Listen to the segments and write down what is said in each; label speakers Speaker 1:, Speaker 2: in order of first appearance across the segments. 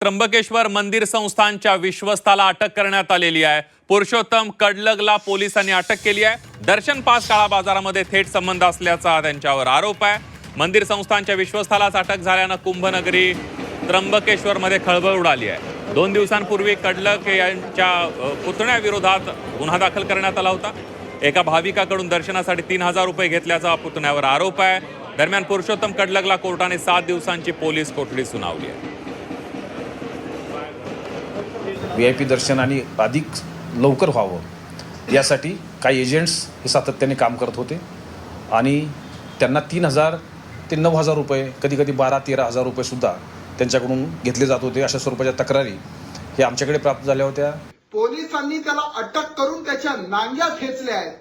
Speaker 1: त्र्यंबकेश्वर मंदिर संस्थानच्या विश्वस्ताला अटक करण्यात आलेली आहे। पुरुषोत्तम कडलगला पोलिसांनी अटक केली आहे। दर्शन पास काळा बाजारामध्ये थेट संबंध असल्याचा त्यांच्यावर आरोप आहे। मंदिर संस्थानच्या विश्वस्तालाच अटक झाल्यानं कुंभनगरी त्र्यंबकेश्वरमध्ये खळबळ उडाली आहे। 2 दिवसांपूर्वी कडलग यांच्या पुतण्याविरोधात गुन्हा दाखल करण्यात आला होता। एका भाविकाकडून दर्शनासाठी 3000 रुपये घेतल्याचा पुतण्यावर आरोप आहे। दरम्यान पुरुषोत्तम कडलगला कोर्टाने 7 दिवसांची पोलीस कोठडी सुनावली आहे।
Speaker 2: VIP दर्शन आणि अधिक लवकर व्हावं यासाठी काही एजंट्स हे सातत्याने काम करत होते आणि त्यांना 3000 ते 9000 रुपये, कधी-कधी 12-13 हजार रुपये सुद्धा त्यांच्याकडून घेतले जात होते। अशा स्वरूपाच्या तक्रारी हे आमच्याकडे प्राप्त झाल्या होत्या।
Speaker 3: पोलिसांनी त्याला अटक करून त्याच्या नांग्या खेचल्या आहेत।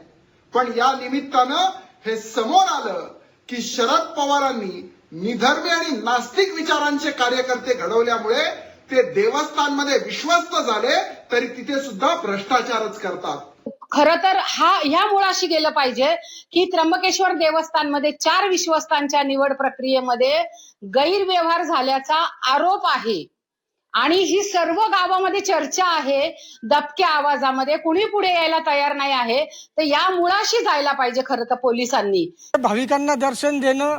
Speaker 3: पण या निमित्तानं हे समोर आलं की शरद पवारांनी निधर्मी आणि नास्तिक विचारांचे कार्यकर्ते घडवल्यामुळे ते देवस्थानमध्ये विश्वस्त झाले तरी तिथे सुद्धा भ्रष्टाचारच करतात।
Speaker 4: खरं तर ह्या मुळाशी गेलं पाहिजे की त्र्यंबकेश्वर देवस्थानमध्ये 4 विश्वस्तांच्या निवड प्रक्रियेमध्ये गैरव्यवहार झाल्याचा आरोप आहे आणि ही सर्व गावामध्ये चर्चा आहे। दबक्या आवाजामध्ये कुणी पुढे यायला तयार नाही आहे। तर या मुळाशी जायला पाहिजे खरं तर पोलिसांनी।
Speaker 5: भाविकांना दर्शन देणं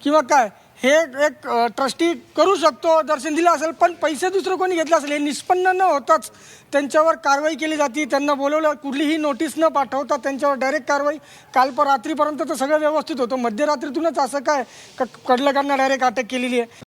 Speaker 5: किंवा काय हे एक ट्रस्टी करू शकतो, दर्शन दिलं असेल, पण पैसे दुसरं कोणी घेतलं असेल हे निष्पन्न न होताच त्यांच्यावर कारवाई केली जाते। त्यांना बोलवलं, कुठलीही नोटीस न पाठवता त्यांच्यावर डायरेक्ट कारवाई। काल रात्रीपर्यंत तर सगळं व्यवस्थित होतं, मध्यरात्रीतूनच असं काय कडलगांना डायरेक्ट अटक केलेली आहे।